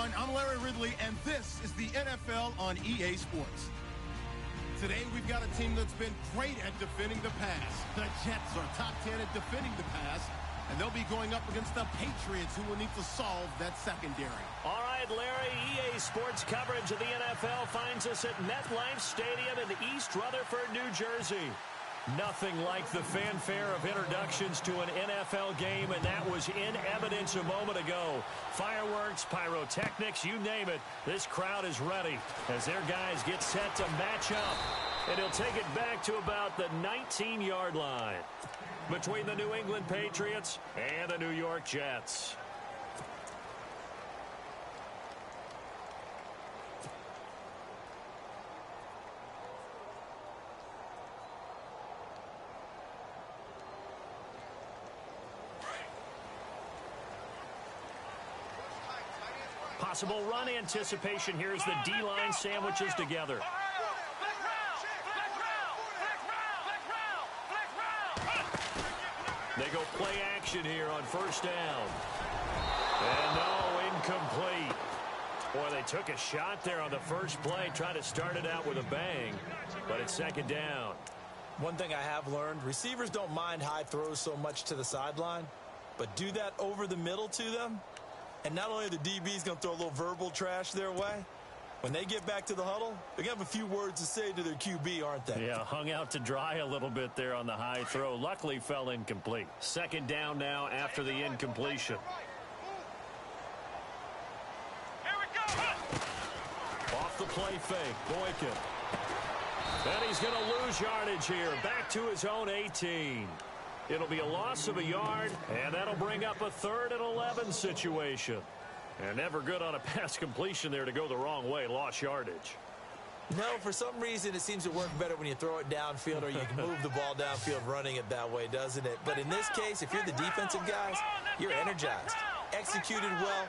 everyone. I'm Larry Ridley, and this is the NFL on EA Sports. Today, we've got a team that's been great at defending the pass. The Jets are top 10 at defending the pass, and they'll be going up against the Patriots, who will need to solve that secondary. All right, Larry, EA Sports coverage of the NFL finds us at MetLife Stadium in East Rutherford, New Jersey. Nothing like the fanfare of introductions to an NFL game, and that was in evidence a moment ago. Fireworks, pyrotechnics, you name it. This crowd is ready as their guys get set to match up. And he'll take it back to about the 19-yard line between the New England Patriots and the New York Jets. Possible run anticipation here as the D-line sandwiches together. They go play action here on first down. And no, incomplete. Boy, they took a shot there on the first play, trying to start it out with a bang, but it's second down. One thing I have learned, receivers don't mind high throws so much to the sideline, but do that over the middle to them, and not only are the DBs going to throw a little verbal trash their way, when they get back to the huddle, they're going to have a few words to say to their QB, aren't they? Yeah, hung out to dry a little bit there on the high throw. Luckily fell incomplete. Second down now after the incompletion. Here we go. Off the play fake, Boykin. And he's going to lose yardage here. Back to his own 18. It'll be a loss of a yard, and that'll bring up a 3rd and 11 situation. And never good on a pass completion there to go the wrong way. Lost yardage. No, for some reason it seems to work better when you throw it downfield or you can move the ball downfield running it that way, doesn't it? But in this case, if you're the defensive guys, you're energized, executed well,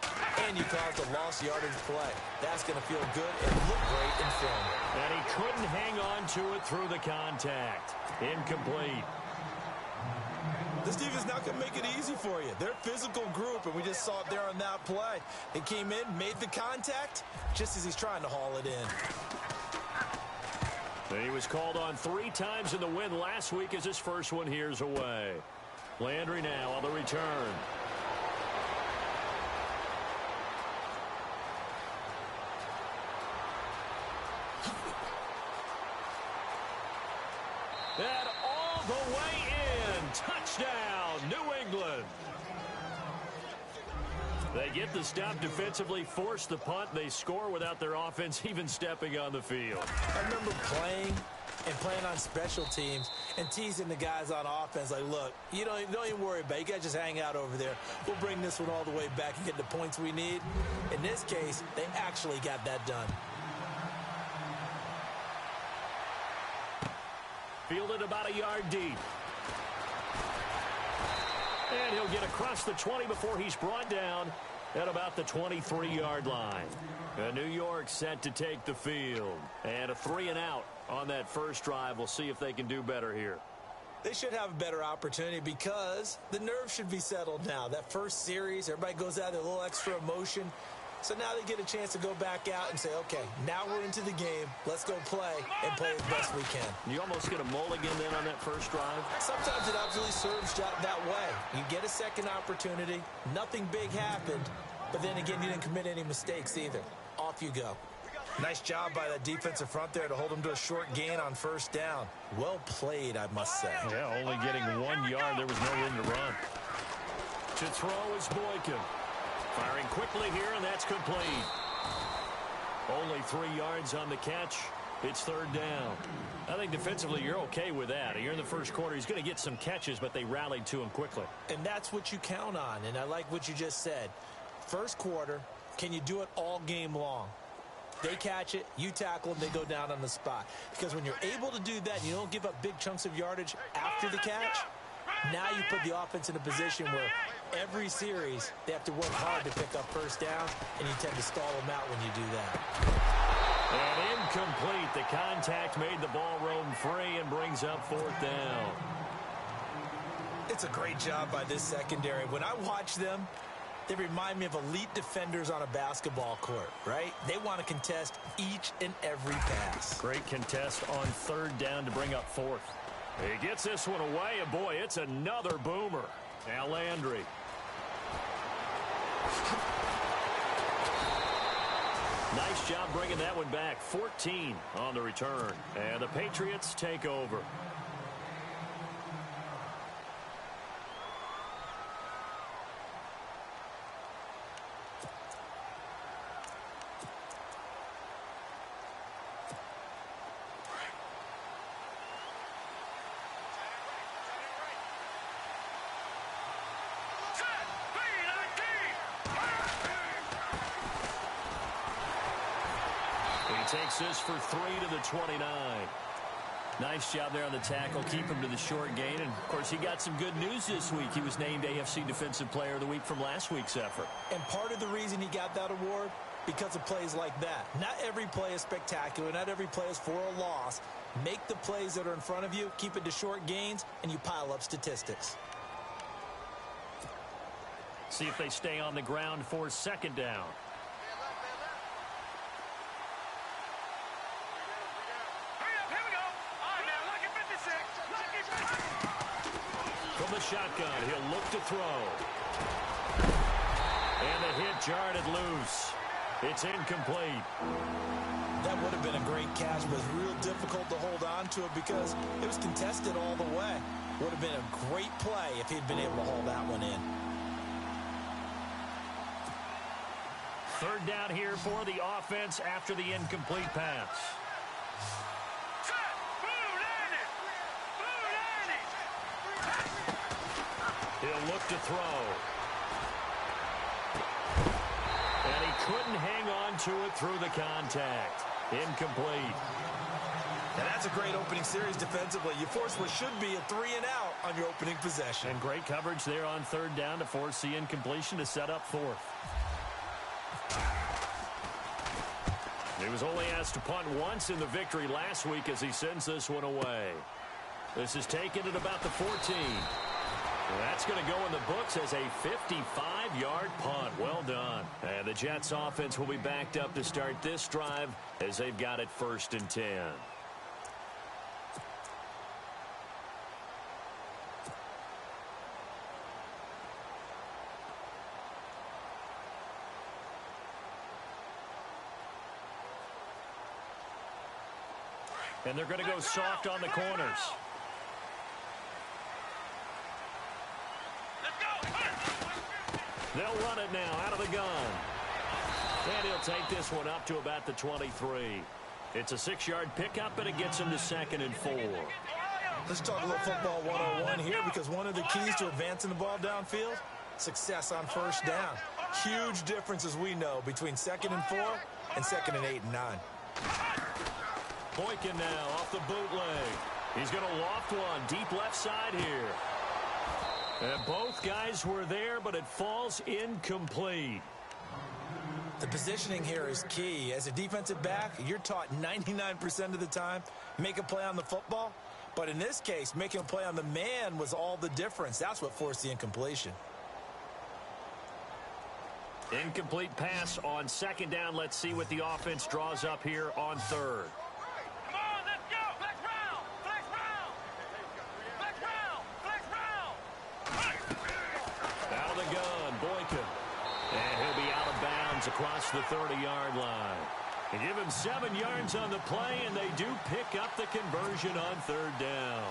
and you caused a lost yardage play. That's going to feel good and look great in film. And he couldn't hang on to it through the contact. Incomplete. This defense not going to make it easy for you. They're a physical group, and we just saw it there on that play. He came in, made the contact, just as he's trying to haul it in. He was called on 3 times in the win last week as his first one here's away. Landry now on the return. And all the way in. Touchdown, New England. They get the stop defensively, force the punt. They score without their offense even stepping on the field. I remember playing on special teams and teasing the guys on offense like, look, you don't even worry about it. You guys just hang out over there. We'll bring this one all the way back and get the points we need. In this case, they actually got that done. Fielded about a yard deep. And he'll get across the 20 before he's brought down at about the 23-yard line. And New York set to take the field. And a 3-and-out on that first drive. We'll see if they can do better here. They should have a better opportunity because the nerves should be settled now. That first series, everybody goes out with a little extra emotion. So now they get a chance to go back out and say, okay, now we're into the game. Let's go play and play as best we can. You almost get a mulligan then on that first drive? Sometimes it absolutely serves that way. You get a second opportunity. Nothing big happened. But then again, you didn't commit any mistakes either. Off you go. Nice job by that defensive front there to hold them to a short gain on first down. Well played, I must say. Yeah, only getting 1 yard. There was no room to run. To throw is Boykin. Firing quickly here, and that's complete. Only 3 yards on the catch. It's 3rd down. I think defensively you're okay with that. You're in the first quarter. He's going to get some catches, but they rallied to him quickly. And that's what you count on, and I like what you just said. First quarter, can you do it all game long? They catch it, you tackle them, they go down on the spot. Because when you're able to do that and you don't give up big chunks of yardage after the catch, now you put the offense in a position where every series they have to work hard to pick up first down, and you tend to stall them out when you do that. And incomplete. The contact made the ball roam free and brings up 4th down. It's a great job by this secondary. When I watch them, They remind me of elite defenders on a basketball court, right? They want to contest each and every pass. Great contest on third down to bring up fourth. He gets this one away, and boy, it's another boomer. Now Landry. Nice job bringing that one back. 14 on the return. And the Patriots take over. Takes this for 3 to the 29. Nice job there on the tackle. Keep him to the short gain. And, of course, he got some good news this week. He was named AFC Defensive Player of the Week from last week's effort. And part of the reason he got that award, because of plays like that. Not every play is spectacular. Not every play is for a loss. Make the plays that are in front of you, keep it to short gains, and you pile up statistics. See if they stay on the ground for second down. From the shotgun, he'll look to throw. And the hit jarred it loose. It's incomplete. That would have been a great catch, but it's real difficult to hold on to it because it was contested all the way. Would have been a great play if he'd been able to hold that one in. Third down here for the offense after the incomplete pass. He'll look to throw. And he couldn't hang on to it through the contact. Incomplete. And that's a great opening series defensively. You force what should be a 3-and-out on your opening possession. And great coverage there on third down to force the incompletion to set up fourth. He was only asked to punt once in the victory last week as he sends this one away. This is taken at about the 14. That's going to go in the books as a 55-yard punt. Well done. And the Jets offense will be backed up to start this drive as they've got it 1st and 10. And they're going to go soft on the corners. They'll run it now out of the gun. And he'll take this one up to about the 23. It's a 6-yard pickup, and it gets him to 2nd and 4. Let's talk a little football 101 here, because one of the keys to advancing the ball downfield, success on first down. Huge difference, as we know, between 2nd and 4 and 2nd and 8 and 9. Boykin now off the bootleg. He's going to loft one deep left side here. And both guys were there, but it falls incomplete. The positioning here is key. As a defensive back, you're taught 99% of the time, make a play on the football. But in this case, making a play on the man was all the difference. That's what forced the incompletion. Incomplete pass on 2nd down. Let's see what the offense draws up here on 3rd. Across the 30-yard line. They give him 7 yards on the play, and they do pick up the conversion on 3rd down.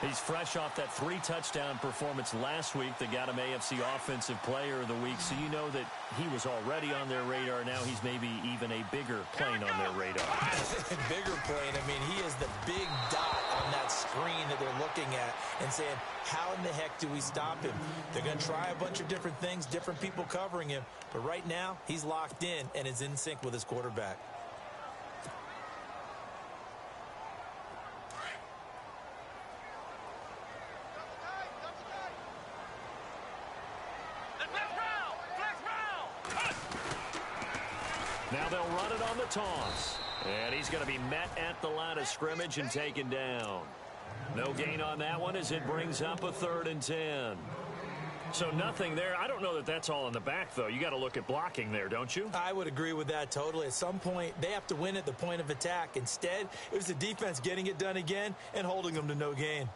He's fresh off that 3-touchdown performance last week that got him AFC Offensive Player of the Week, so you know that he was already on their radar. Now he's maybe even a bigger plane on their radar. Bigger plane. I mean, he is the big dot on that screen that they're looking at and saying, how in the heck do we stop him? They're going to try a bunch of different things, different people covering him, but right now he's locked in and is in sync with his quarterback. Now they'll run it on the toss. And he's going to be met at the line of scrimmage and taken down. No gain on that one as it brings up a 3rd and 10. So nothing there. I don't know that that's all in the back, though. You got to look at blocking there, don't you? I would agree with that totally. At some point, they have to win at the point of attack. Instead, it was the defense getting it done again and holding them to no gain.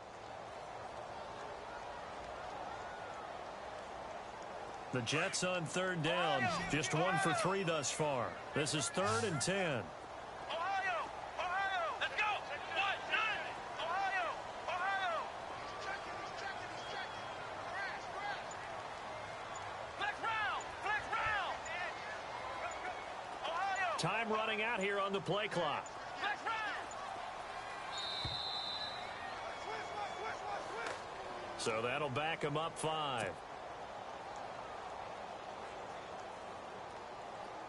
The Jets on third down. Just 1 for 3 thus far. This is 3rd and 10. Time running out here on the play clock. So that'll back him up 5.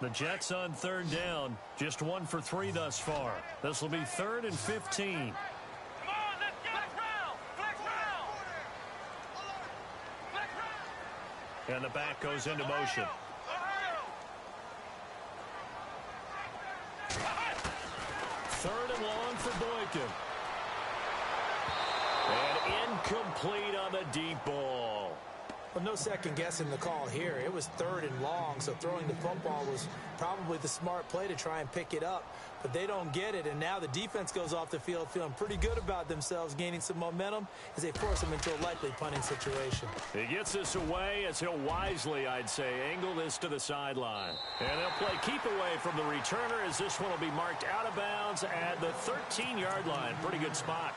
The Jets on third down. Just 1 for 3 thus far. This will be 3rd and 15. And the back goes into motion. Third and long for Boykin. And incomplete on the deep ball. Well, no second guessing the call here. It was 3rd and long, so throwing the football was probably the smart play to try and pick it up. But they don't get it, and now the defense goes off the field feeling pretty good about themselves, gaining some momentum as they force them into a likely punting situation. He gets this away as he'll wisely, I'd say, angle this to the sideline. And they'll play keep away from the returner as this one will be marked out of bounds at the 13-yard line. Pretty good spot.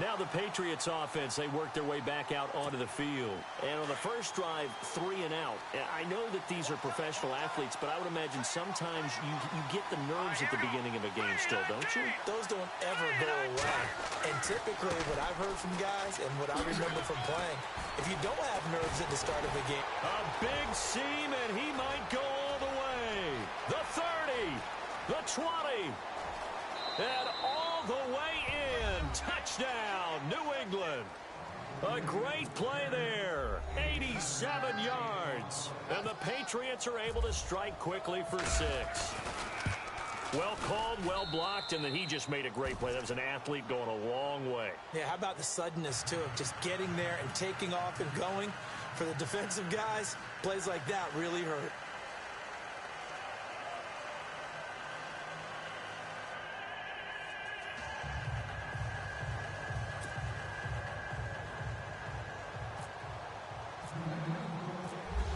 Now the Patriots offense, they work their way back out onto the field. And on the first drive, 3 and out. I know that these are professional athletes, but I would imagine sometimes you get the nerves at the beginning of a game still, don't you? Those don't ever go away. And typically what I've heard from guys and what I remember from playing, if you don't have nerves at the start of a game. A big seam, and he might go all the way. The 30, the 20, and all the way in. Touchdown, New England. A great play there. 87 yards. And the Patriots are able to strike quickly for 6. Well called, well blocked, and then he just made a great play. That was an athlete going a long way. Yeah, how about the suddenness, too, of just getting there and taking off and going? For the defensive guys, plays like that really hurt.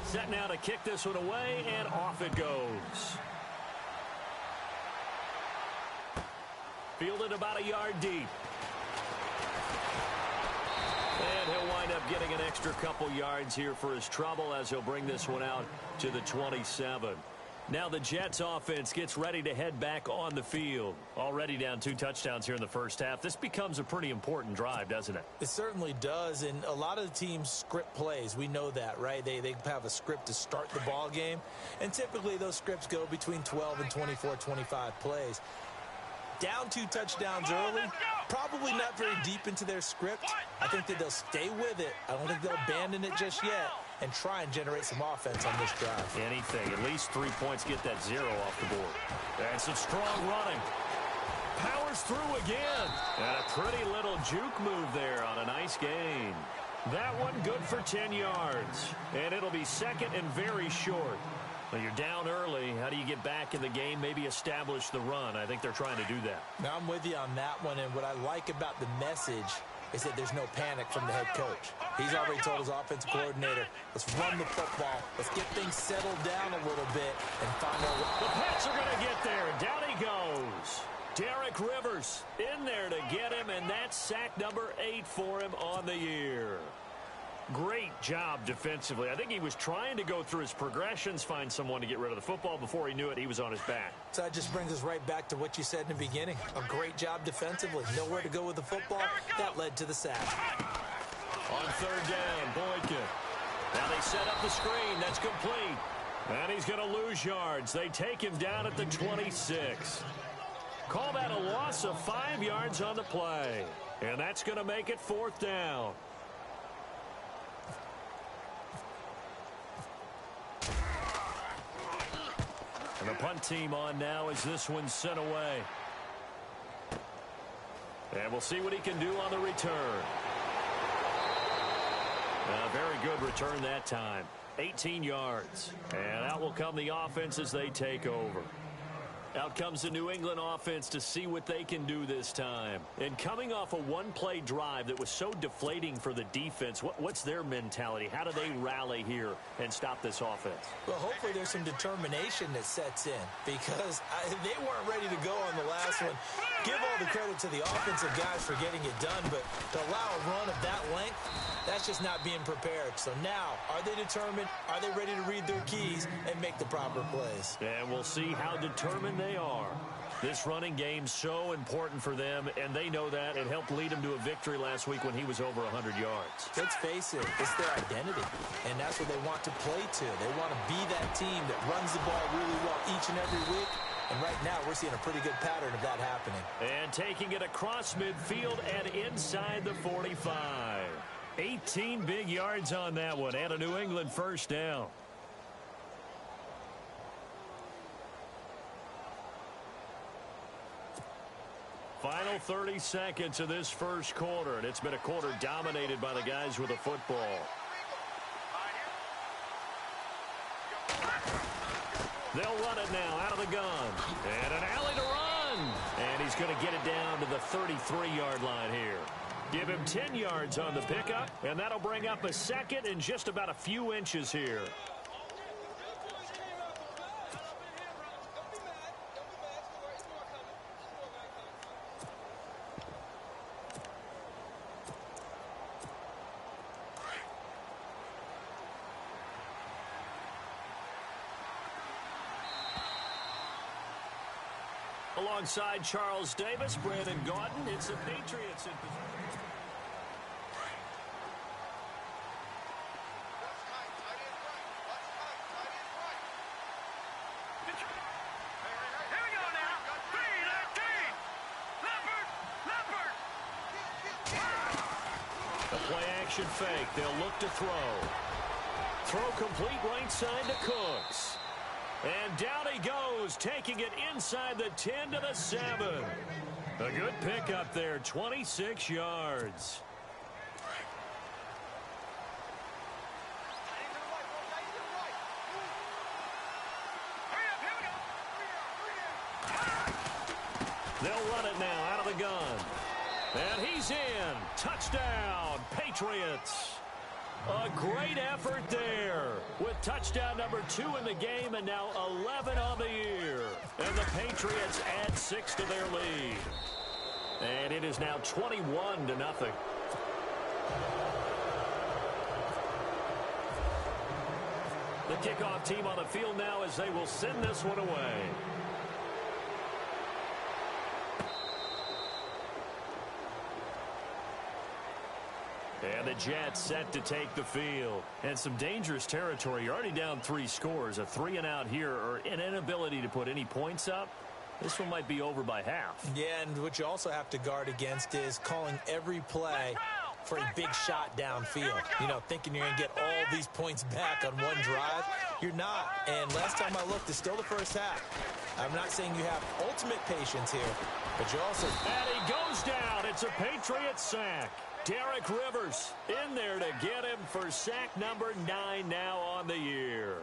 Set now to kick this one away, and off it goes. Fielded about a yard deep. And he'll wind up getting an extra couple yards here for his trouble as he'll bring this one out to the 27. Now the Jets offense gets ready to head back on the field. Already down 2 touchdowns here in the first half. This becomes a pretty important drive, doesn't it? It certainly does, and a lot of the teams script plays. We know that, right? They have a script to start the ball game, and typically those scripts go between 12 and 24, 25 plays. Down 2 touchdowns early, probably not very deep into their script. I think that they'll stay with it. I don't think they'll abandon it just yet and try and generate some offense on this drive. Anything. At least 3 points, get that 0 off the board. And some strong running. Powers through again. And a pretty little juke move there on a nice gain. That one good for 10 yards. And it'll be 2nd and very short. Well, you're down early. How do you get back in the game? Maybe establish the run. I think they're trying to do that. Now, I'm with you on that one, and what I like about the message is that there's no panic from the head coach. He's already told his offensive coordinator, let's run the football. Let's get things settled down a little bit and find out. The Pats are going to get there. Down he goes. Derek Rivers in there to get him, and that's sack number 8 for him on the year. Great job defensively. I think he was trying to go through his progressions, find someone to get rid of the football. Before he knew it, he was on his back. So that just brings us right back to what you said in the beginning. A great job defensively. Nowhere to go with the football. That led to the sack. On 3rd down, Boykin. Now they set up the screen. That's complete. And he's going to lose yards. They take him down at the 26. Call that a loss of 5 yards on the play. And that's going to make it 4th down. And the punt team on now as this one's sent away. And we'll see what he can do on the return. A very good return that time. 18 yards. And out will come the offense as they take over. Out comes the New England offense to see what they can do this time. And coming off a one-play drive that was so deflating for the defense, what's their mentality? How do they rally here and stop this offense? Well, hopefully there's some determination that sets in because they weren't ready to go on the last one. Give all the credit to the offensive guys for getting it done, but to allow a run of that length, that's just not being prepared. So now, are they determined? Are they ready to read their keys and make the proper plays? And we'll see how determined they are. This running game's so important for them, and they know that. It helped lead them to a victory last week when he was over 100 yards. Let's face it, it's their identity, and that's what they want to play to. They want to be that team that runs the ball really well each and every week. And right now, we're seeing a pretty good pattern of that happening. And taking it across midfield and inside the 45. 18 big yards on that one, and a New England first down. Final 30 seconds of this first quarter, and it's been a quarter dominated by the guys with the football. They'll run it now out of the gun. And an alley to run. And he's going to get it down to the 33-yard line here. Give him 10 yards on the pickup, and that'll bring up a second in just about a few inches here. Alongside Charles Davis, Brandon Gaudin, it's the Patriots in position. Here we go now. 3-13. Leopard. A play-action fake. They'll look to throw. Throw complete right side to Cooks. And down he goes, taking it inside the 10 to the 7. A good pickup there, 26 yards. They'll run it now out of the gun. And he's in. Touchdown, Patriots. A great effort there with touchdown number 2 in the game and now 11 on the year. And the Patriots add 6 to their lead. And it is now 21-0. The kickoff team on the field now as they will send this one away. And the Jets set to take the field. And some dangerous territory. You're already down 3 scores. A 3-and-out here or an inability to put any points up. This one might be over by half. Yeah, and what you also have to guard against is calling every play for a big shot downfield. You know, thinking you're going to get all these points back on one drive. You're not. And last time I looked, it's still the first half. I'm not saying you have ultimate patience here, but you also... And he goes down. It's a Patriot sack. Derek Rivers in there to get him for sack number 9 now on the year.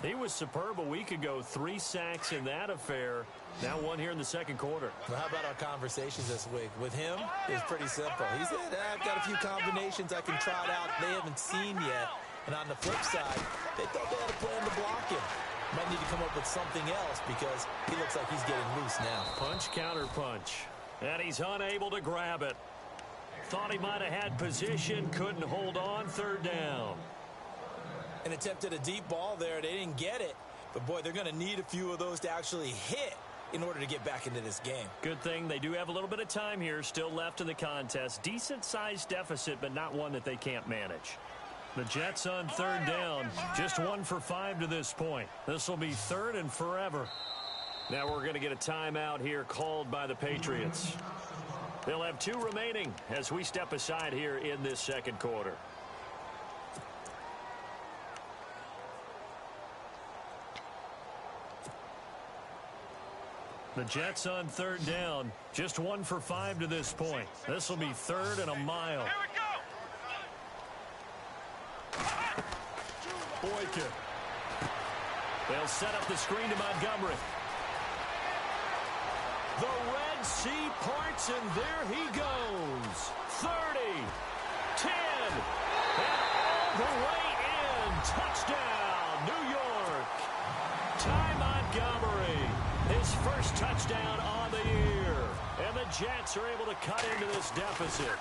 He was superb a week ago. 3 sacks in that affair. Now 1 here in the second quarter. Well, how about our conversations this week? With him, it was pretty simple. He said, I've got a few combinations I can trot out they haven't seen yet. And on the flip side, they thought they had a plan to block him. Might need to come up with something else because he looks like he's getting loose now. Punch, counter punch. And he's unable to grab it. Thought he might have had position, couldn't hold on, 3rd down. And attempted a deep ball there. They didn't get it. But, boy, they're going to need a few of those to actually hit in order to get back into this game. Good thing they do have a little bit of time here still left in the contest. Decent-sized deficit, but not one that they can't manage. The Jets on 3rd down. Just 1 for 5 to this point. This will be 3rd and forever. Now we're going to get a timeout here called by the Patriots. They'll have 2 remaining as we step aside here in this second quarter. The Jets on 3rd down. Just 1 for 5 to this point. This will be 3rd and a mile. Here we go. second. They'll set up the screen to Montgomery. The Red Sea parts, and there he goes. 30, 10, and all the way in. Touchdown, New York. Ty Montgomery, his first touchdown on the year. And the Jets are able to cut into this deficit.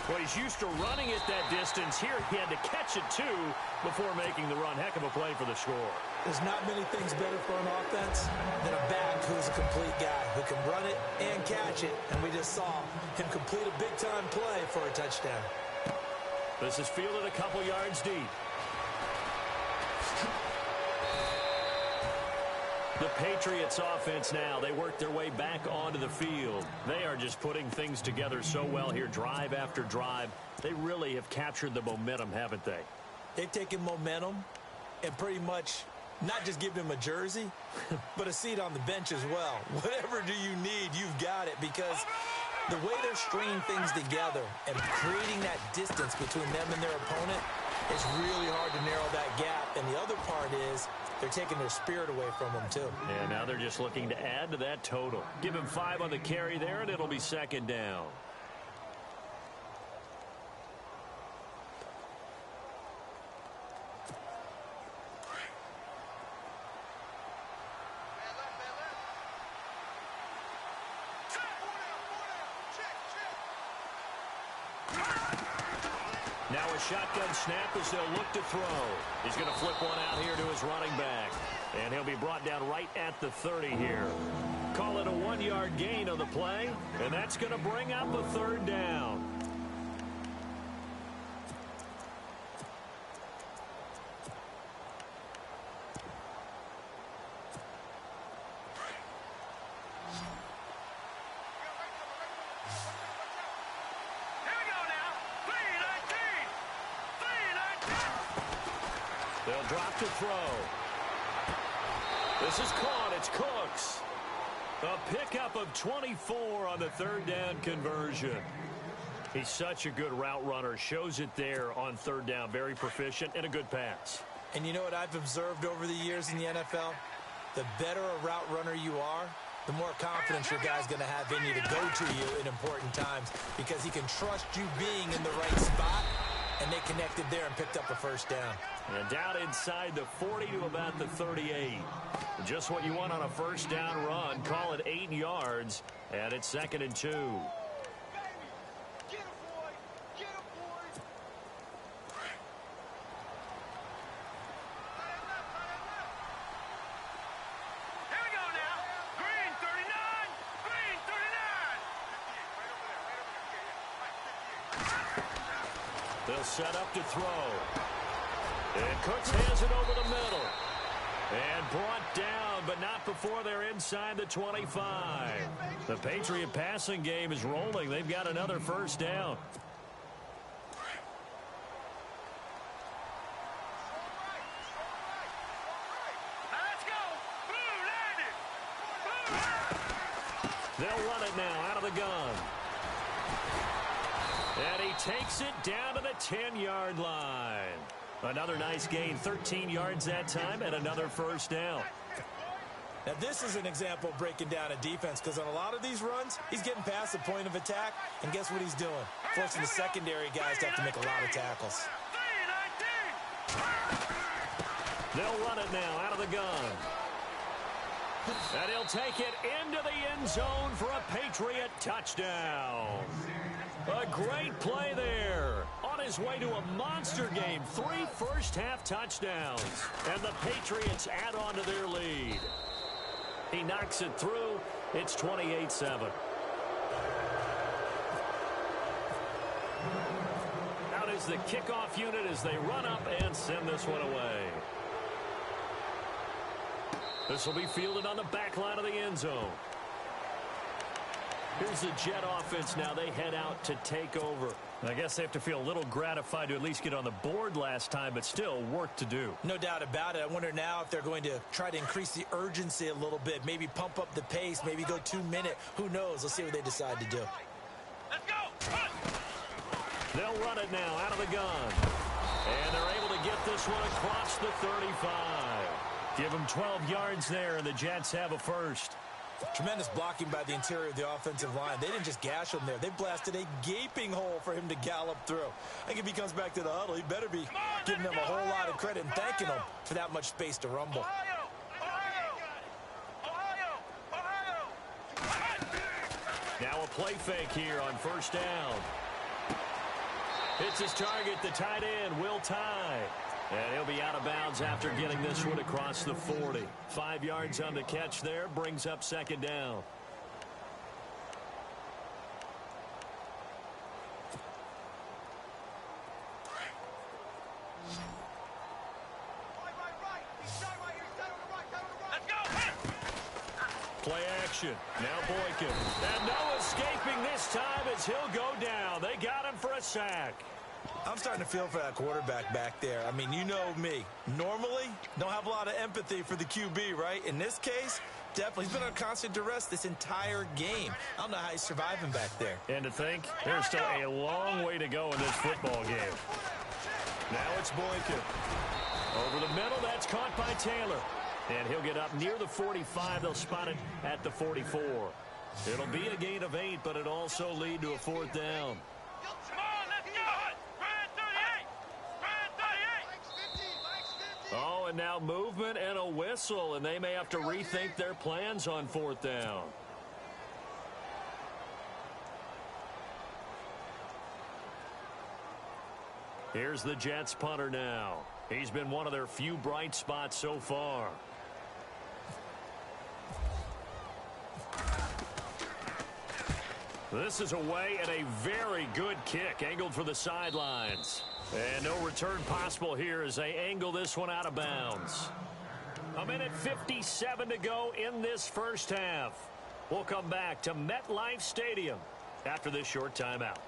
Well, he's used to running it that distance. Here he had to catch it, too, before making the run. Heck of a play for the score. There's not many things better for an offense than a back who's a complete guy who can run it and catch it. And we just saw him complete a big-time play for a touchdown. This is fielded a couple yards deep. The Patriots offense now, they work their way back onto the field. They are just putting things together so well here, drive after drive. They really have captured the momentum, haven't they? They've taken momentum and pretty much not just given him a jersey, but a seat on the bench as well. Whatever do you need, you've got it, because the way they're stringing things together and creating that distance between them and their opponent, it's really hard to narrow that gap. And the other part is they're taking their spirit away from them, too. And now they're just looking to add to that total. Give him 5 on the carry there, and it'll be second down. Now a shotgun snap as they'll look to throw. He's going to flip one out here to his running back. And he'll be brought down right at the 30 here. Call it a 1-yard gain on the play. And that's going to bring up a third down. They'll drop to throw. This is caught. It's Cooks. A pickup of 24 on the third down conversion. He's such a good route runner. Shows it there on third down. Very proficient and a good pass. And you know what I've observed over the years in the NFL? The better a route runner you are, the more confidence your guy's going to have in you to go to you in important times, because he can trust you being in the right spot, and they connected there and picked up a first down. And down inside the 40 to about the 38. Just what you want on a first down run. Call it 8 yards, and it's 2nd and 2. They'll set up to throw. And Cooks has it over the middle. And brought down, but not before they're inside the 25. The Patriot passing game is rolling. They've got another first down. They'll run it now out of the gun. And he takes it down to the 10-yard line. Another nice gain, 13 yards that time, and another first down. Now, this is an example of breaking down a defense, because on a lot of these runs, he's getting past the point of attack, and guess what he's doing? Forcing the secondary guys to have to make a lot of tackles. They'll run it now out of the gun. And he'll take it into the end zone for a Patriot touchdown. A great play there. On his way to a monster game. 3 first-half touchdowns. And the Patriots add on to their lead. He knocks it through. It's 28-7. Out is the kickoff unit as they run up and send this one away. This will be fielded on the back line of the end zone. Here's the Jet offense now. They head out to take over. I guess they have to feel a little gratified to at least get on the board last time, but still work to do. No doubt about it. I wonder now if they're going to try to increase the urgency a little bit, maybe pump up the pace, maybe go 2-minute. Who knows? Let's see what they decide to do. Let's go. They'll run it now out of the gun. And they're able to get this one across the 35. Give them 12 yards there, and the Jets have a first. Tremendous blocking by the interior of the offensive line. They didn't just gash him there. They blasted a gaping hole for him to gallop through. I think if he comes back to the huddle, he better be giving them a whole lot of credit and thanking them for that much space to rumble. Now a play fake here on first down. Hits his target, the tight end, Will Tye. And he'll be out of bounds after getting this one across the 40. 5 yards on the catch there, brings up second down. Play action. Now Boykin. And no escaping this time as he'll go down. They got him for a sack. I'm starting to feel for that quarterback back there. I mean, you know me. Normally, don't have a lot of empathy for the QB, right? In this case, definitely. He's been on constant duress this entire game. I don't know how he's surviving back there. And to think, there's still a long way to go in this football game. Now it's Boykin. Over the middle, that's caught by Taylor. And he'll get up near the 45. They'll spot it at the 44. It'll be a gain of 8, but it'll also lead to a fourth down. Oh, and now movement and a whistle, and they may have to rethink their plans on fourth down. Here's the Jets punter now. He's been one of their few bright spots so far. This is away at a very good kick, angled for the sidelines. And no return possible here as they angle this one out of bounds. 1:57 to go in this first half. We'll come back to MetLife Stadium after this short timeout.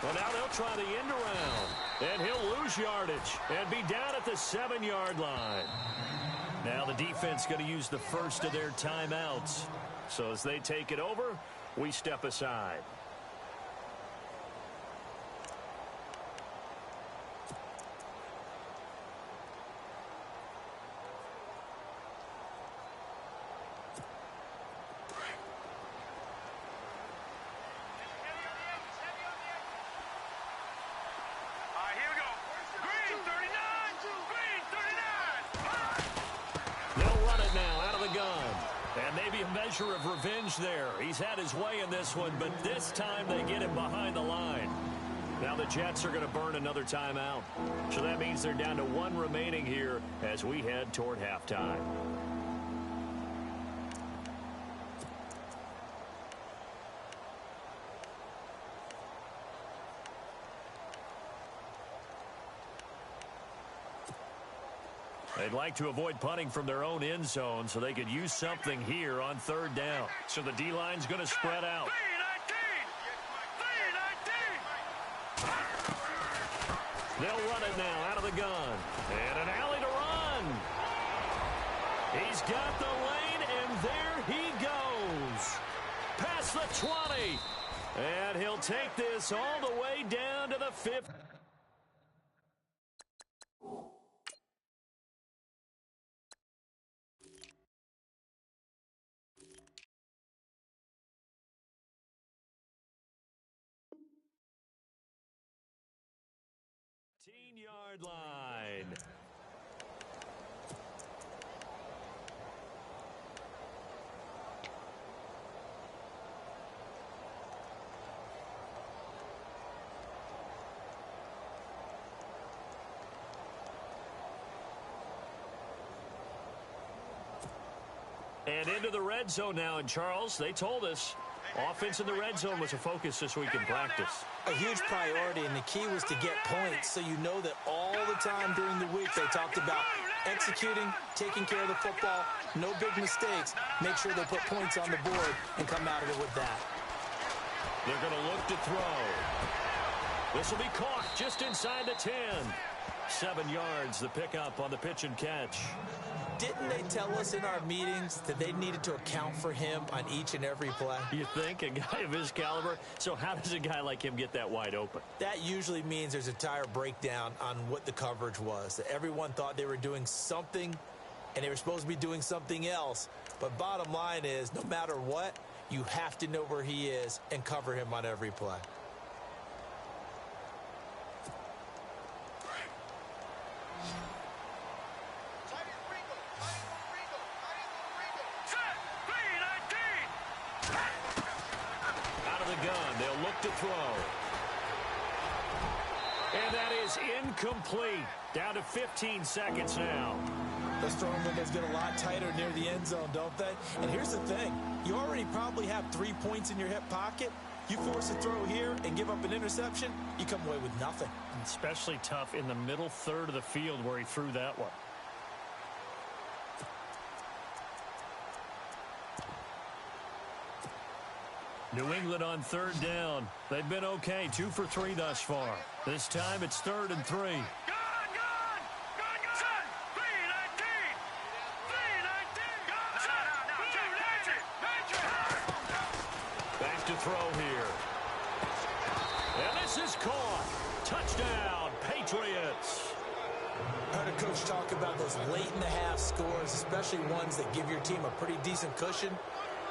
Well, now they'll try the end around. And he'll lose yardage and be down at the 7-yard line. Now the defense going to use the first of their timeouts. So as they take it over, we step aside. Measure of revenge there. He's had his way in this one, but this time they get him behind the line. Now the Jets are going to burn another timeout. So that means they're down to 1 remaining here as we head toward halftime. They'd like to avoid punting from their own end zone so they could use something here on third down. So the D-line's going to spread out. They'll run it now out of the gun. And an alley to run. He's got the lane, and there he goes. Past the 20. And he'll take this all the way down to the 50. Yard line. And into the red zone now. And Charles, they told us offense in the red zone was a focus this week in practice. A huge priority, and the key was to get points. So you know that all the time during the week they talked about executing, taking care of the football, no big mistakes. Make sure they put points on the board and come out of it with that. They're going to look to throw. This will be caught just inside the 10. 7 yards, the pickup on the pitch and catch. didn't they tell us in our meetings that they needed to account for him on each and every play? You think? A guy of his caliber? So how does a guy like him get that wide open? That usually means there's a entire breakdown on what the coverage was. That everyone thought they were doing something, and they were supposed to be doing something else. But bottom line is, no matter what, you have to know where he is and cover him on every play. Out of the gun, they'll look to throw. And that is incomplete. Down to 15 seconds now. Those throwing windows get a lot tighter near the end zone, don't they? And here's the thing. You already probably have 3 points in your hip pocket. You force a throw here and give up an interception, you come away with nothing. Especially tough in the middle third of the field where he threw that one. New England on third down. They've been okay, 2 for 3 thus far. This time it's 3rd and 3. Back to throw here. And this is caught. Touchdown, Patriots. I heard a coach talk about those late in the half scores, especially ones that give your team a pretty decent cushion.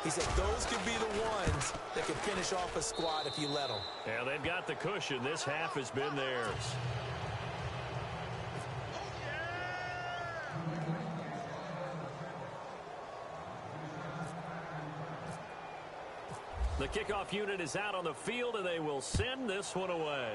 He said those could be the ones that could finish off a squad if you let them. Yeah, they've got the cushion. This half has been theirs. The kickoff unit is out on the field, and they will send this one away.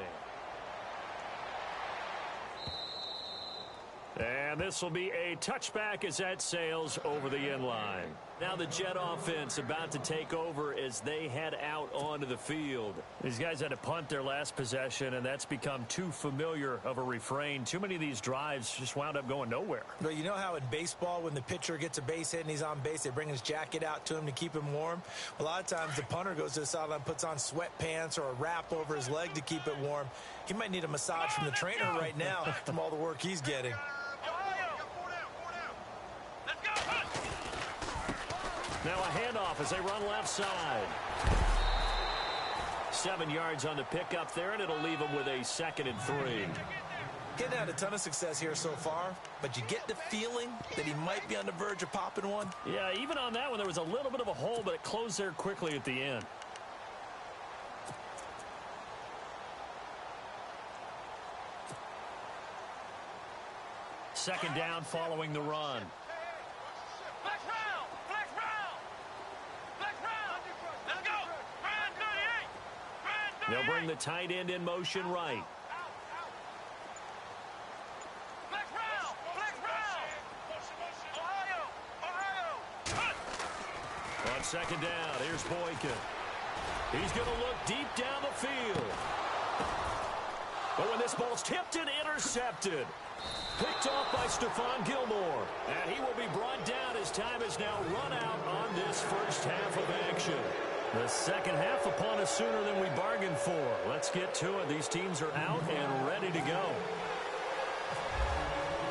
And this will be a touchback as that sails over the end line. Now the Jet offense about to take over as they head out onto the field. These guys had to punt their last possession, and that's become too familiar of a refrain. Too many of these drives just wound up going nowhere. But you know how in baseball, when the pitcher gets a base hit and he's on base, they bring his jacket out to him to keep him warm? A lot of times the punter goes to the sideline, puts on sweatpants or a wrap over his leg to keep it warm. He might need a massage from the trainer right now from all the work he's getting. Now a handoff as they run left side. 7 yards on the pickup there, and it'll leave them with a 2nd and 3. Getting had a ton of success here so far, but you get the feeling that he might be on the verge of popping one. Yeah, even on that one, there was a little bit of a hole, but it closed there quickly at the end. Second down following the run. They'll bring the tight end in motion right. On second down, here's Boykin. He's going to look deep down the field. But when this ball's tipped and intercepted. Picked off by Stephon Gilmore. And he will be brought down as time is now run out on this first half of action. The second half upon us sooner than we bargained for. Let's get to it. These teams are out and ready to go.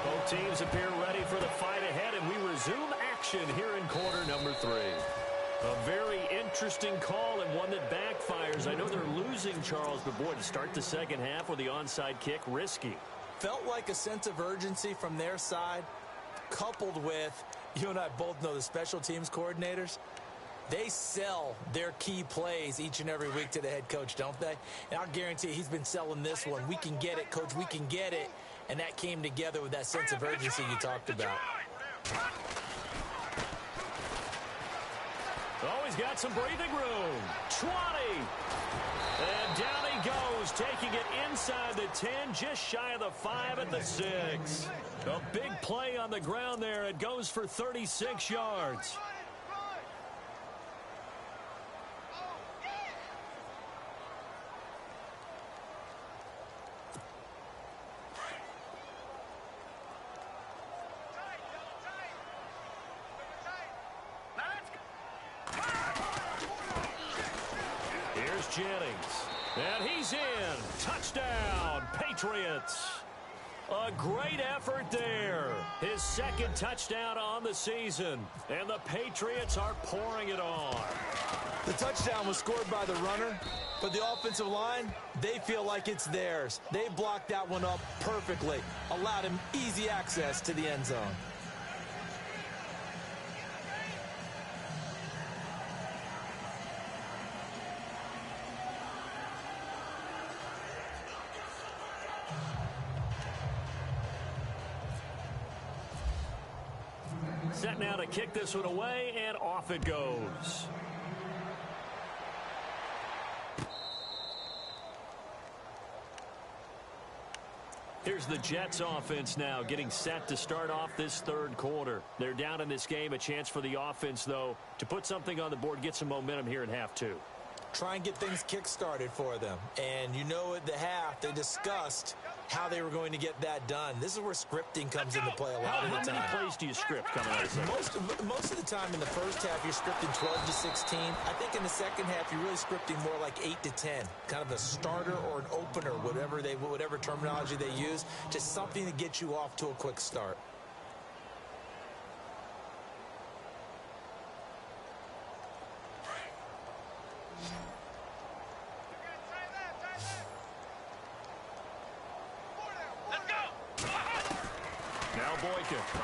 Both teams appear ready for the fight ahead, and we resume action here in quarter number 3. A very interesting call and one that backfires. I know they're losing, Charles, but boy, to start the second half with the onside kick, risky. Felt like a sense of urgency from their side, coupled with, you and I both know the special teams coordinators. They sell their key plays each and every week to the head coach, don't they? And I'll guarantee he's been selling this one. We can get it, coach. We can get it. And that came together with that sense of urgency you talked about. Oh, he's got some breathing room. 20. And down he goes, taking it inside the 10, just shy of the 5 at the 6. A big play on the ground there. It goes for 36 yards. Jennings. And he's in. Touchdown, Patriots. A great effort there. His second touchdown on the season. And the Patriots are pouring it on. The touchdown was scored by the runner, but the offensive line, they feel like it's theirs. They blocked that one up perfectly, allowed him easy access to the end zone. Set now to kick this one away, and off it goes. Here's the Jets offense now getting set to start off this third quarter. They're down in this game. A chance for the offense, though, to put something on the board, get some momentum here in half two. Try and get things kick-started for them. And you know at the half, they discussed how they were going to get that done. This is where scripting comes into play a lot of the time. How many plays do you script coming out of this? Most of the time in the first half, you're scripting 12 to 16. I think in the second half, you're really scripting more like 8 to 10. Kind of a starter or an opener, whatever terminology they use. Just something to get you off to a quick start.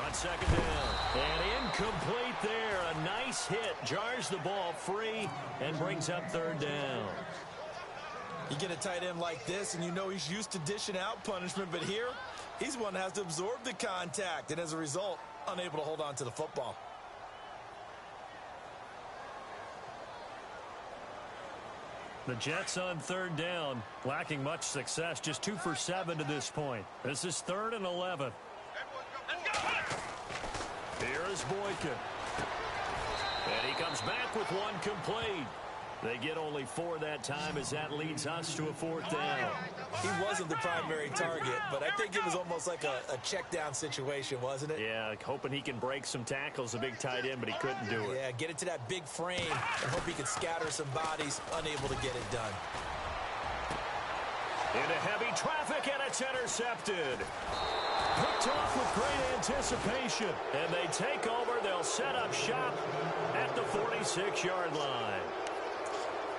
On second down. And incomplete there. A nice hit. Jars the ball free and brings up third down. You get a tight end like this, and you know he's used to dishing out punishment, but here, he's one that has to absorb the contact, and as a result, unable to hold on to the football. The Jets on third down, lacking much success, just 2 for 7 to this point. This is 3rd and 11. Here is Boykin. And he comes back with one complete. They get only 4 that time as that leads us to a 4th down. He wasn't the primary target, but I think it was almost like a check down situation, wasn't it? Yeah, hoping he can break some tackles, a big tight end, but he couldn't do it. Yeah, get it to that big frame and hope he can scatter some bodies, unable to get it done. Into heavy traffic, and it's intercepted. Picked off with great anticipation. And they take over. They'll set up shop at the 46-yard line.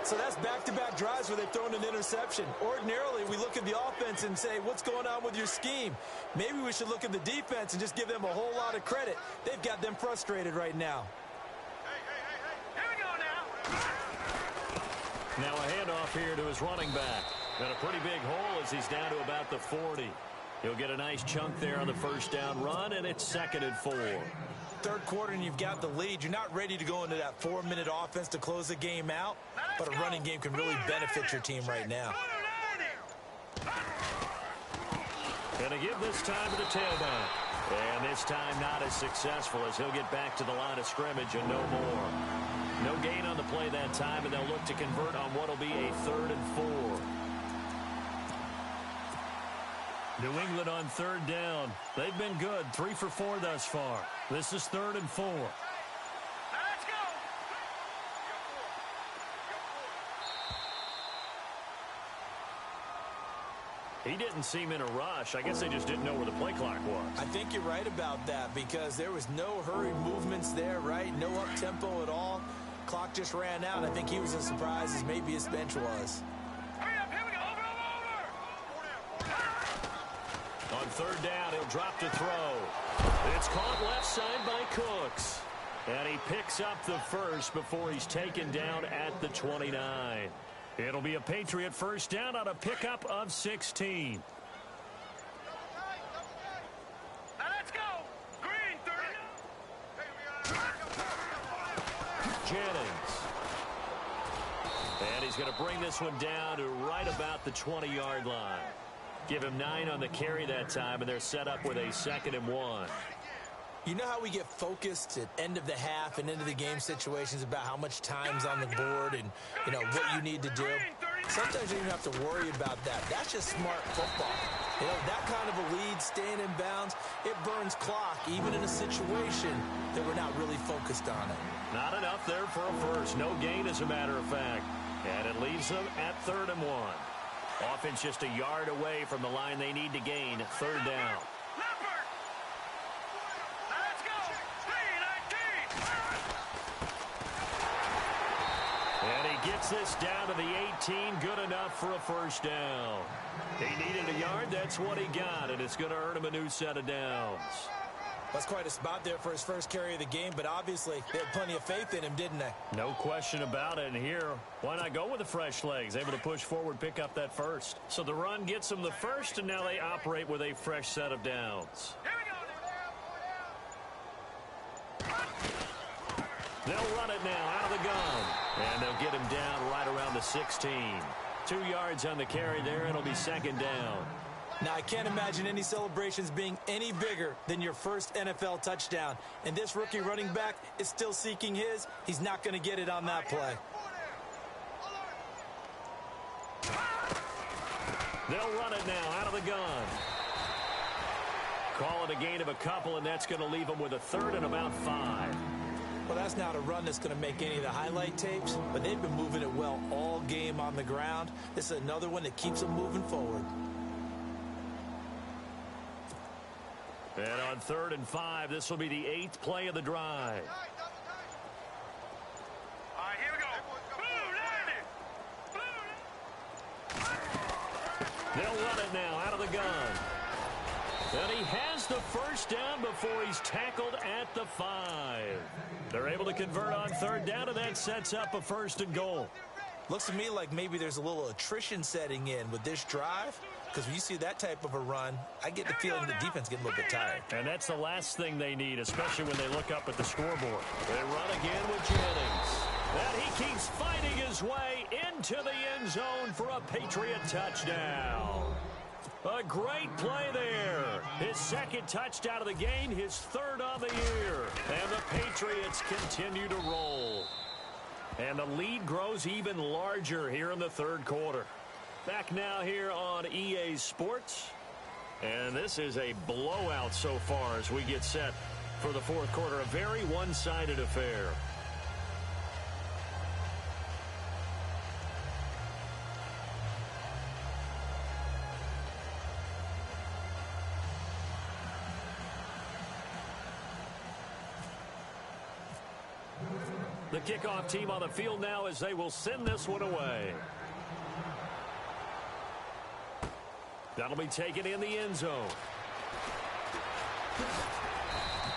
So that's back-to-back drives where they've thrown an interception. Ordinarily, we look at the offense and say, what's going on with your scheme? Maybe we should look at the defense and just give them a whole lot of credit. They've got them frustrated right now. Here we go now. Now a handoff here to his running back. Got a pretty big hole as he's down to about the 40. He'll get a nice chunk there on the first down run, and it's 2nd and 4. Third quarter, and you've got the lead. You're not ready to go into that 4-minute offense to close the game out, but a running game can really benefit your team right now. Gonna give this time to the tailback. And this time not as successful as he'll get back to the line of scrimmage and no more. No gain on the play that time, and they'll look to convert on what will be a 3rd and 4. New England on third down. They've been good. 3 for 4 thus far. This is 3rd and 4. Let's go. He didn't seem in a rush. I guess they just didn't know where the play clock was. I think you're right about that because there was no hurried movements there, right? No up-tempo at all. Clock just ran out. I think he was as surprised as maybe his bench was. Hurry up. Here we go. Over. On third down, he'll drop to throw. It's caught left side by Cooks. And he picks up the first before he's taken down at the 29. It'll be a Patriot first down on a pickup of 16. Now let's go. Green 30. Jennings. And he's going to bring this one down to right about the 20-yard line. Give him 9 on the carry that time, and they're set up with a 2nd and 1. You know how we get focused at end of the half and end of the game situations about how much time's on the board and, you know, what you need to do? Sometimes you don't even have to worry about that. That's just smart football. You know, that kind of a lead, staying in bounds, it burns clock, even in a situation that we're not really focused on it. Not enough there for a first. No gain, as a matter of fact. And it leaves them at 3rd and 1. Offense just a yard away from the line they need to gain. Third down. Leopard. Now let's go. 3-19. And he gets this down to the 18. Good enough for a first down. He needed a yard. That's what he got, and it's going to earn him a new set of downs. That's quite a spot there for his first carry of the game, but obviously they had plenty of faith in him, didn't they? No question about it. And here, why not go with the fresh legs? Able to push forward, pick up that first. So the run gets them the first, and now they operate with a fresh set of downs. Here we go. They'll run it now out of the gun. And they'll get him down right around the 16. 2 yards on the carry there, and it'll be second down. Now, I can't imagine any celebrations being any bigger than your first NFL touchdown. And this rookie running back is still seeking his. He's not going to get it on that play. They'll run it now out of the gun. Call it a gain of a couple, and that's going to leave them with a third and about 5. Well, that's not a run that's going to make any of the highlight tapes, but they've been moving it well all game on the ground. This is another one that keeps them moving forward. And on 3rd and 5, this will be the 8th play of the drive. All right, here we go. Blue, They'll run it now out of the gun. And he has the first down before he's tackled at the 5. They're able to convert on 3rd down, and that sets up a 1st and goal. Looks to me like maybe there's a little attrition setting in with this drive, because when you see that type of a run, I get the feeling the defense getting a little bit tired. And that's the last thing they need, especially when they look up at the scoreboard. They run again with Jennings. And he keeps fighting his way into the end zone for a Patriot touchdown. A great play there. His 2nd touchdown of the game, his 3rd on the year. And the Patriots continue to roll. And the lead grows even larger here in the 3rd quarter. Back now here on EA Sports. And this is a blowout so far as we get set for the 4th quarter. A very one-sided affair. The kickoff team on the field now as they will send this one away. That'll be taken in the end zone.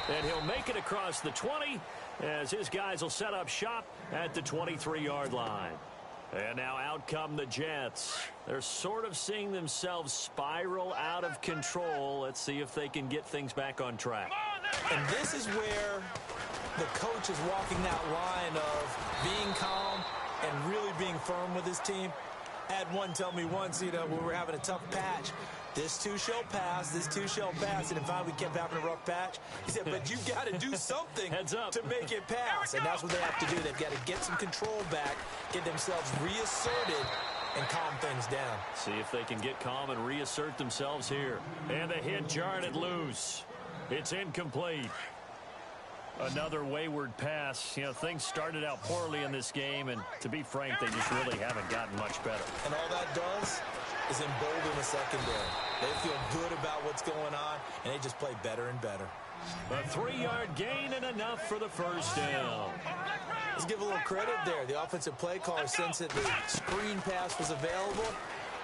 And he'll make it across the 20 as his guys will set up shop at the 23-yard line. And now out come the Jets. They're sort of seeing themselves spiral out of control. Let's see if they can get things back on track. And this is where the coach is walking that line of being calm and really being firm with his team. I had one tell me once, when we were having a tough patch, this too shall pass, this too shall pass, and in fact we kept having a rough patch. He said, but you've got to do something to make it pass, and that's what they have to do. They've got to get some control back, get themselves reasserted, and calm things down. See if they can get calm and reassert themselves here. And the hit jarred it loose. It's incomplete. Another wayward pass. Things started out poorly in this game, and to be frank, they just really haven't gotten much better. And all that does is embolden the secondary. They feel good about what's going on, and they just play better and better. A 3-yard gain and enough for the first down. Let's give a little credit there. The offensive play caller, since the screen pass was available,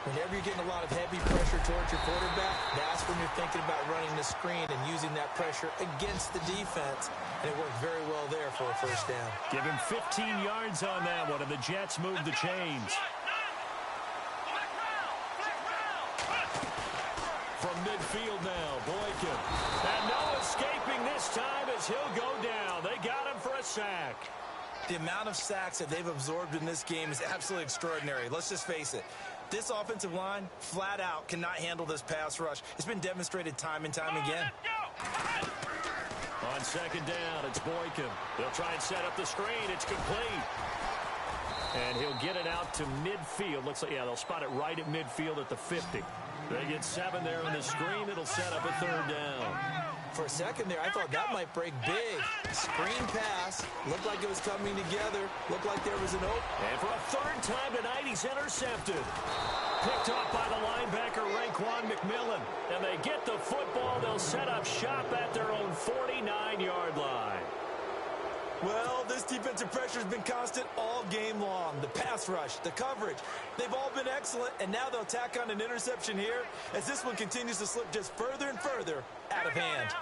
whenever you're getting a lot of heavy pressure towards your quarterback, that's when you're thinking about running the screen and using that pressure against the defense. And it worked very well there for a first down. Give him 15 yards on that one, and the Jets move the chains. From midfield now, Boykin. And no escaping this time as he'll go down. They got him for a sack. The amount of sacks that they've absorbed in this game is absolutely extraordinary. Let's just face it. This offensive line, flat out, cannot handle this pass rush. It's been demonstrated time and time again. On second down, it's Boykin. They'll try and set up the screen. It's complete. And he'll get it out to midfield. Looks like, they'll spot it right at midfield at the 50. They get 7 there on the screen. It'll set up a 3rd down. For a second there, I thought that might break big. Screen pass. Looked like it was coming together. Looked like there was an open. And for a 3rd time tonight, he's intercepted. picked off by the linebacker, Raekwon McMillan. And they get the football. They'll set up shop at their own 49-yard line. Well, this defensive pressure has been constant all game long. The pass rush, the coverage, they've all been excellent, and now they'll tack on an interception here as this one continues to slip just further and further out of hand.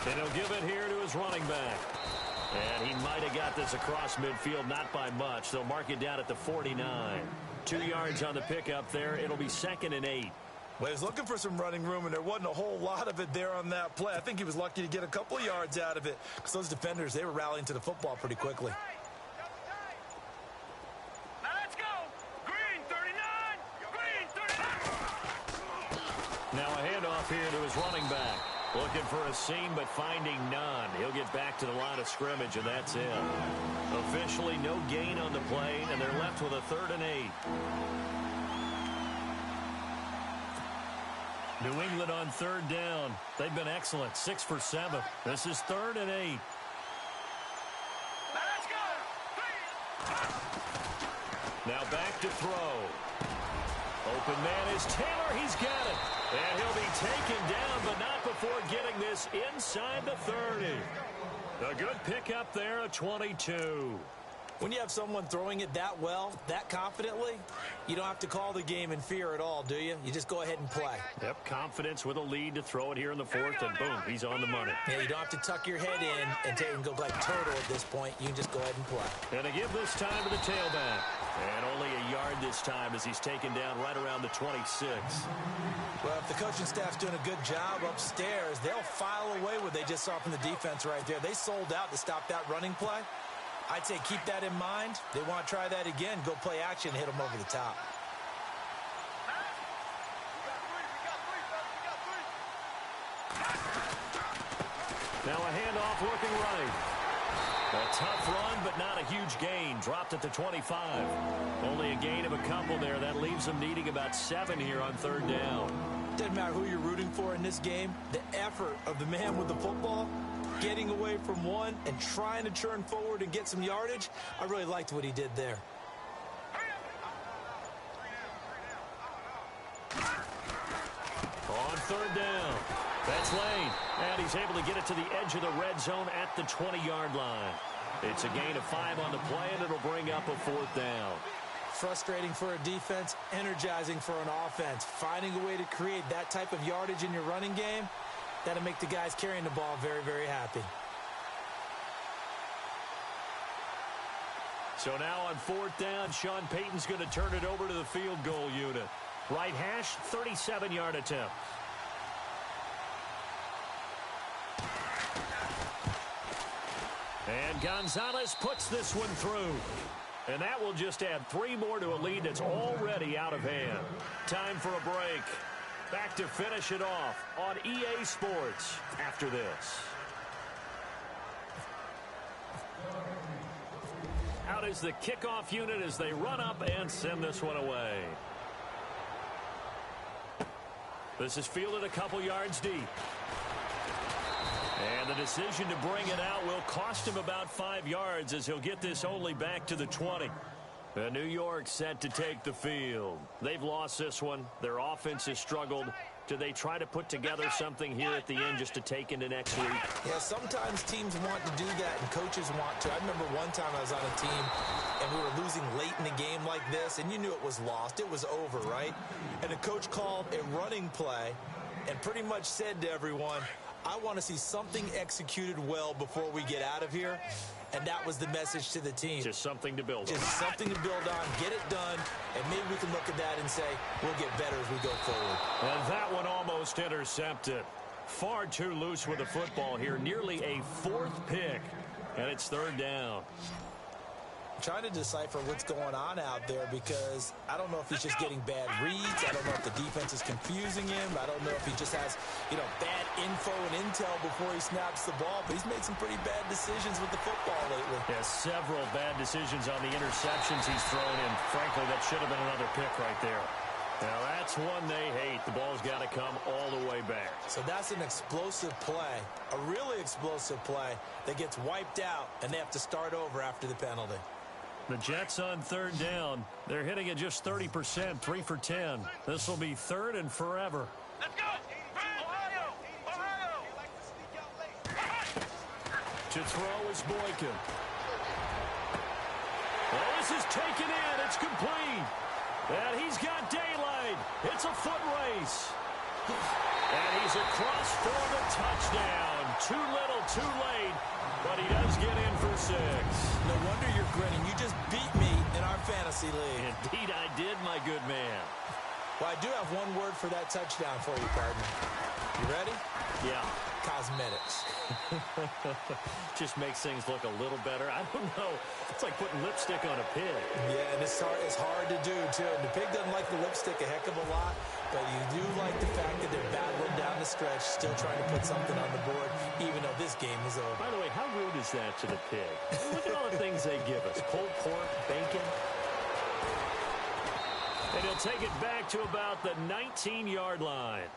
And he'll give it here to his running back. And he might have got this across midfield, not by much. They'll mark it down at the 49. 2 yards on the pickup there. It'll be 2nd and 8. Well, he was looking for some running room, and there wasn't a whole lot of it there on that play. I think he was lucky to get a couple of yards out of it because those defenders, they were rallying to the football pretty quickly. Now let's go. Green 39. Green 39. Now a handoff here to his running back. Looking for a seam, but finding none. He'll get back to the line of scrimmage, and that's it. Officially no gain on the play, and they're left with a 3rd and 8. New England on 3rd down. They've been excellent, 6 for 7. This is 3rd and 8. Let's go. Now back to throw. Open man is Taylor. He's got it. And he'll be taken down, but not before getting this inside the 30. A good pickup there, a 22. When you have someone throwing it that well, that confidently, you don't have to call the game in fear at all, do you? You just go ahead and play. Yep, confidence with a lead to throw it here in the 4th, and boom, he's on the money. Yeah, you don't have to tuck your head in and go like turtle at this point. You can just go ahead and play. And they give this time to the tailback. And only a yard this time as he's taken down right around the 26. Well, if the coaching staff's doing a good job upstairs, they'll file away what they just saw from the defense right there. They sold out to stop that running play. I'd say keep that in mind. They want to try that again. Go play action and hit them over the top. Now a handoff looking right. A tough run, but not a huge gain. Dropped at the 25. Only a gain of a couple there. That leaves them needing about 7 here on 3rd down. Doesn't matter who you're rooting for in this game. The effort of the man with the football, getting away from one and trying to turn forward and get some yardage, I really liked what he did there. On 3rd down. That's Lane. And he's able to get it to the edge of the red zone at the 20-yard line. It's a gain of 5 on the play, and it'll bring up a 4th down. Frustrating for a defense, energizing for an offense. Finding a way to create that type of yardage in your running game, that'll make the guys carrying the ball very, very happy. So now on 4th down, Sean Payton's going to turn it over to the field goal unit. Right hash, 37-yard attempt. And Gonzalez puts this one through. And that will just add 3 more to a lead that's already out of hand. Time for a break. Back to finish it off on EA Sports after this. Out is the kickoff unit as they run up and send this one away. This is fielded a couple yards deep. And the decision to bring it out will cost him about 5 yards as he'll get this only back to the 20. And New York set to take the field. They've lost this one. Their offense has struggled. Do they try to put together something here at the end just to take into next week? Yeah, sometimes teams want to do that and coaches want to. I remember one time I was on a team and we were losing late in the game like this, and you knew it was lost. It was over, right? And the coach called a running play and pretty much said to everyone, I want to see something executed well before we get out of here. And that was the message to the team. Just something to build on. Just something to build on, get it done, and maybe we can look at that and say, we'll get better as we go forward. And that one almost intercepted. Far too loose with the football here. Nearly a 4th pick. And it's 3rd down. Trying to decipher what's going on out there because I don't know if he's just getting bad reads. I don't know if the defense is confusing him. I don't know if he just has, bad info and intel before he snaps the ball. But he's made some pretty bad decisions with the football lately. Yeah, several bad decisions on the interceptions he's thrown in. Frankly, that should have been another pick right there. Now, that's one they hate. The ball's got to come all the way back. So that's an explosive play, a really explosive play that gets wiped out, and they have to start over after the penalty. The Jets on third down. They're hitting it just 30%, 3 for 10. This will be third and forever. Let's go! Ohio! Ohio! To throw is Boykin. Oh, this is taken in. It's complete. And he's got daylight. It's a foot race. And he's across for the touchdown. Too little, too late. But he does get in for 6. No wonder you're grinning. You just beat me in our fantasy league. Indeed I did, my good man. Well, I do have one word for that touchdown for you, partner. You ready? Yeah. Cosmetics. Just makes things look a little better. I don't know. It's like putting lipstick on a pig. Yeah, and it's hard to do, too. And the pig doesn't like the lipstick a heck of a lot, but you do like the fact that they're battling down the stretch, still trying to put something on the board, even though this game is over. By the way, how rude is that to the pig? Look at all the things they give us. Pulled pork, bacon. And he'll take it back to about the 19-yard line.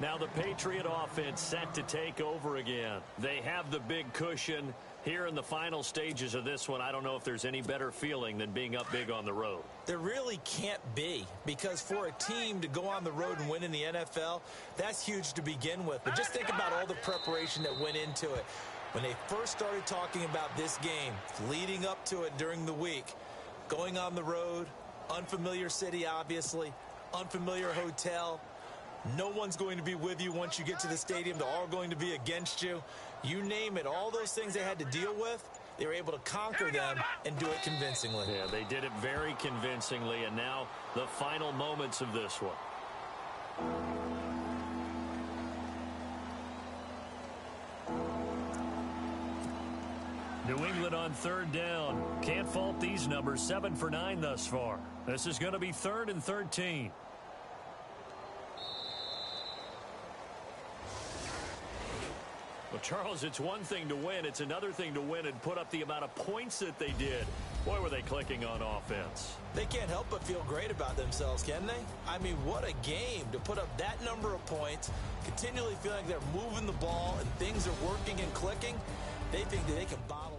Now the Patriot offense set to take over again. They have the big cushion here in the final stages of this one. I don't know if there's any better feeling than being up big on the road. There really can't be, because for a team to go on the road and win in the NFL, that's huge to begin with. But just think about all the preparation that went into it. When they first started talking about this game, leading up to it during the week, going on the road, unfamiliar city, obviously, unfamiliar hotel. No one's going to be with you once you get to the stadium. They're all going to be against you. You name it, all those things they had to deal with, they were able to conquer them and do it convincingly. Yeah, they did it very convincingly, and now the final moments of this one. New England on third down. Can't fault these numbers. 7 for 9 thus far. This is going to be 3rd and 13. Well, Charles, it's one thing to win. It's another thing to win and put up the amount of points that they did. Boy, were they clicking on offense. They can't help but feel great about themselves, can they? I mean, what a game to put up that number of points, continually feeling like they're moving the ball and things are working and clicking. They think that they can bottle